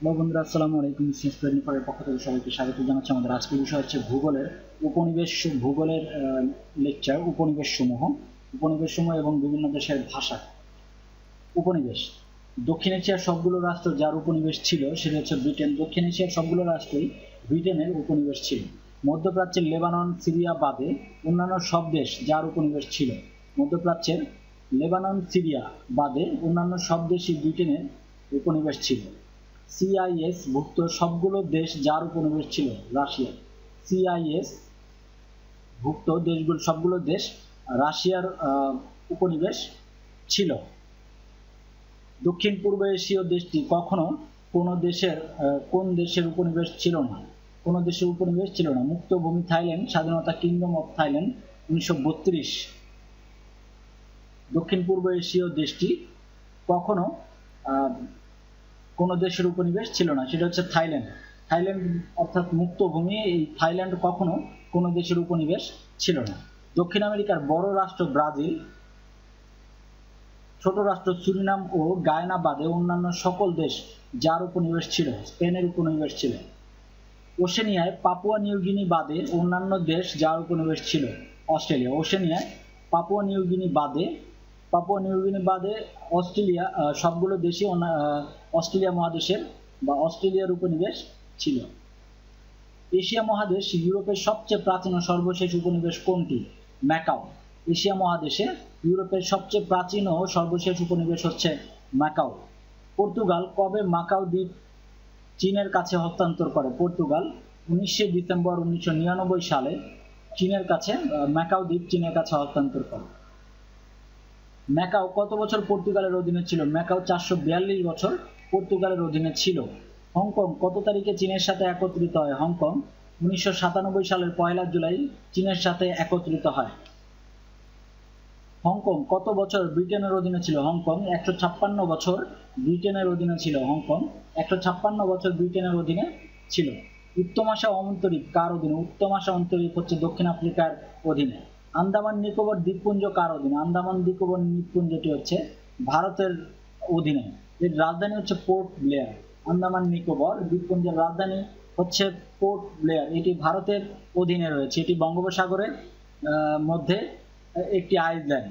Hello বন্ধুরা, আসসালামু আলাইকুম। বিসিএস প্রেপারেশনের পক্ষ থেকে সবাইকে স্বাগত জানাচ্ছি। আমাদের আজকের বিষয় হচ্ছে ভূগোলের লেকচার, উপনিবেশসমূহ এবং বিভিন্ন দেশের ভাষা। উপনিবেশ। দক্ষিণ এশিয়ার সবগুলো রাষ্ট্র যার উপনিবেশ ছিল সেটা হচ্ছে ব্রিটেন। দক্ষিণ এশিয়ার সবগুলো রাষ্ট্রই ব্রিটেনের উপনিবেশ ছিল। মধ্যপ্রাচ্যের লেবানন, সিরিয়া বাদে অন্যান্য সব দেশ যার উপনিবেশ ছিল। মধ্যপ্রাচ্যের লেবানন, সিরিয়া বাদে অন্যান্য সব দেশই ব্রিটেনের উপনিবেশ ছিল। সিআইএস ভুক্ত সবগুলো দেশ যার উপনিবেশ ছিল রাশিয়া। সিআইএস ভুক্ত দেশগুলো সবগুলো দেশ রাশিয়ার উপনিবেশ ছিল। দক্ষিণ পূর্ব এশীয় দেশটি কখনো কোন দেশের উপনিবেশ ছিল না। কোন দেশের উপনিবেশ ছিল না। মুক্ত ভূমি থাইল্যান্ড, স্বাধীনতা কিংডম অফ থাইল্যান্ড 1932। দক্ষিণ পূর্ব এশীয় দেশটি কখনো কোন দেশের উপনিবেশ ছিল না, সেটা হচ্ছে থাইল্যান্ড। থাইল্যান্ড অর্থাৎ মুক্ত ভূমি। এই থাইল্যান্ড কখনো কোনো দেশের উপনিবেশ ছিল না। দক্ষিণ আমেরিকার বড় রাষ্ট্র ব্রাজিল, ছোট রাষ্ট্র সুরিনাম ও গায়ানা বাদে অন্যান্য সকল দেশ যার উপনিবেশ ছিল স্পেনের উপনিবেশ ছিল। ওশেনিয়ায় পাপুয়া নিউগিনি বাদে অন্যান্য দেশ যার উপনিবেশ ছিল অস্ট্রেলিয়া। ওশেনিয়ায় পাপুয়া নিউগিনি বাদে অস্ট্রেলিয়া, সবগুলো দেশই অস্ট্রেলিয়া মহাদেশের বা অস্ট্রেলিয়ার উপনিবেশ ছিল। এশিয়া মহাদেশ ইউরোপের সবচেয়ে প্রাচীন ও সর্বশেষ উপনিবেশ কোনটি? ম্যাকাও। এশিয়া মহাদেশে ইউরোপের সবচেয়ে প্রাচীন ও সর্বশেষ উপনিবেশ হচ্ছে ম্যাকাও। পর্তুগাল কবে মাকাও দ্বীপ চীনের কাছে হস্তান্তর করে? পর্তুগাল 19 ডিসেম্বর 1999 সালে ম্যাকাও দ্বীপ চীনের কাছে হস্তান্তর করে। ম্যাকাও কত বছর পর্তুগালের অধীনে ছিল? ম্যাকাও 442 বছর পর্তুগালের অধীনে ছিল। হংকং কত তারিখে চীনের সাথে একত্রিত হয়? হংকং 1997 সালের 1 জুলাই চীনের সাথে একত্রিত হয়। হংকং কত বছর ব্রিটেনের অধীনে ছিল? হংকং 156 বছর ব্রিটেনের অধীনে ছিল। হংকং 156 বছর ব্রিটেনের অধীনে ছিল। উত্তমাশা অন্তরীপ কার অধীনে? উত্তমাশা অন্তরীপ হচ্ছে দক্ষিণ আফ্রিকার অধীনে। আন্দামান নিকোবর দ্বীপপুঞ্জ কার অধীনে? আন্দামান নিকোবর দ্বীপপুঞ্জটি হচ্ছে ভারতের অধীনে। এর রাজধানী হচ্ছে পোর্ট ব্লেয়ার। আন্দামান নিকোবর দ্বীপপুঞ্জের রাজধানী হচ্ছে পোর্ট ব্লেয়ার। এটি ভারতের অধীনে রয়েছে। এটি বঙ্গোপসাগরের মধ্যে একটি আইল্যান্ড।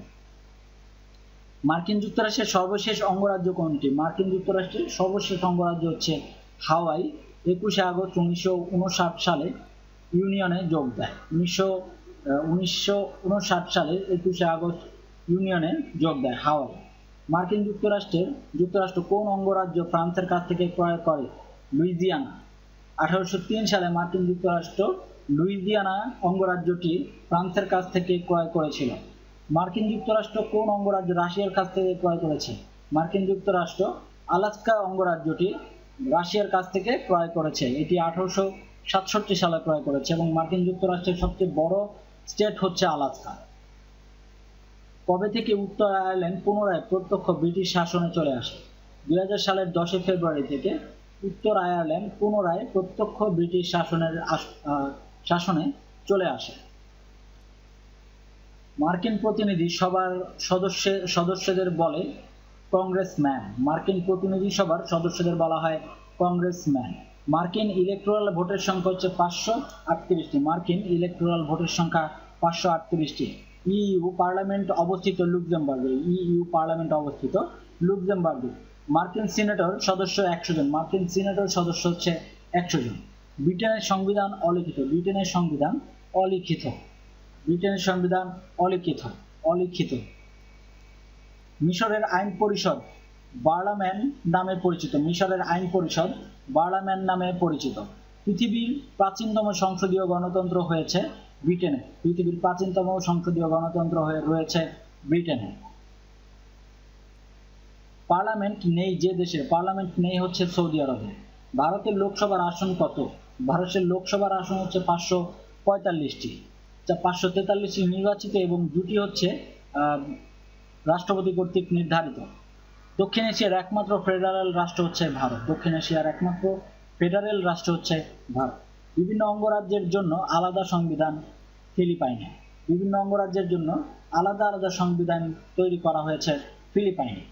মার্কিন যুক্তরাষ্ট্রের সর্বশেষ অঙ্গরাজ্য কোনটি? মার্কিন যুক্তরাষ্ট্রের সর্বশেষ অঙ্গরাজ্য হচ্ছে হাওয়াই। 21 আগস্ট 1959 সালে ইউনিয়নে যোগ দেয়। 1959 সালে 21 আগস্ট ইউনিয়নে যোগ দেয় হাওয়াই। মার্কিন যুক্তরাষ্ট্র কোন অঙ্গরাজ্য ফ্রান্সের কাছ থেকে ক্রয় করে? লুইজিয়ানা। 1803 সালে মার্কিন যুক্তরাষ্ট্র লুইজিয়ানা অঙ্গরাজ্যটি ফ্রান্সের কাছ থেকে ক্রয় করেছিল। মার্কিন যুক্তরাষ্ট্র কোন অঙ্গরাজ্য রাশিয়ার কাছ থেকে ক্রয় করেছে? মার্কিন যুক্তরাষ্ট্র আলাস্কা অঙ্গরাজ্যটি রাশিয়ার কাছ থেকে ক্রয় করেছে। এটি 1867 সালে ক্রয় করেছে এবং মার্কিন যুক্তরাষ্ট্রের সবচেয়ে বড় স্টেট হচ্ছে আলাস্কা। কবে থেকে উত্তর আয়ারল্যান্ড পুনরায় প্রত্যক্ষ ব্রিটিশ শাসনে চলে আসে? 2000 সালের 10 ফেব্রুয়ারি থেকে উত্তর আয়ারল্যান্ড পুনরায় প্রত্যক্ষ ব্রিটিশ শাসনে চলে আসে। মার্কিন প্রতিনিধি সভার সদস্যদের বলে কংগ্রেসম্যান। মার্কিন প্রতিনিধি সভার সদস্যদের বলা হয় কংগ্রেসম্যান। মার্কিন ইলেকটোরাল ভোটের সংখ্যা হচ্ছে 538টি। মার্কিন ইলেকটোরাল ভোটের সংখ্যা 538টি। ইইউ পার্লামেন্ট অবস্থিত লুক্সেমবার্গে। মার্কিন সিনেটর সদস্য 100 জন। মার্কিন সিনেটর সদস্য হচ্ছে 100 জন। ব্রিটেনের সংবিধান অলিখিত। ব্রিটেনের সংবিধান অলিখিত। মিশরের আইন পরিষদ পার্লামেন্ট নামে পরিচিত। মিশরের আইন পরিষদ পার্লামেন্ট নামে পরিচিত। পৃথিবীর প্রাচীনতম সংসদীয় গণতন্ত্র হয়েছে ব্রিটেনে। পৃথিবীর প্রাচীনতম সংসদীয় গণতন্ত্র রয়েছে ব্রিটেনে। পার্লামেন্ট নেই যে দেশে? পার্লামেন্ট নেই হচ্ছে সৌদি আরবে। ভারতের লোকসভার আসন কত? ভারতের লোকসভার আসন হচ্ছে 545টি। 543টি নির্বাচিত এবং দুটি হচ্ছে রাষ্ট্রপতি কর্তৃক নির্ধারিত। দক্ষিণ এশিয়ার একমাত্র ফেডারেল রাষ্ট্র হচ্ছে ভারত। দক্ষিণ এশিয়ার একমাত্র ফেডারেল রাষ্ট্র হচ্ছে ভারত। বিভিন্ন অঙ্গরাজ্যের জন্য আলাদা সংবিধান ফিলিপাইনে। বিভিন্ন অঙ্গরাজ্যের জন্য আলাদা আলাদা সংবিধান তৈরি করা হয়েছে ফিলিপাইনে।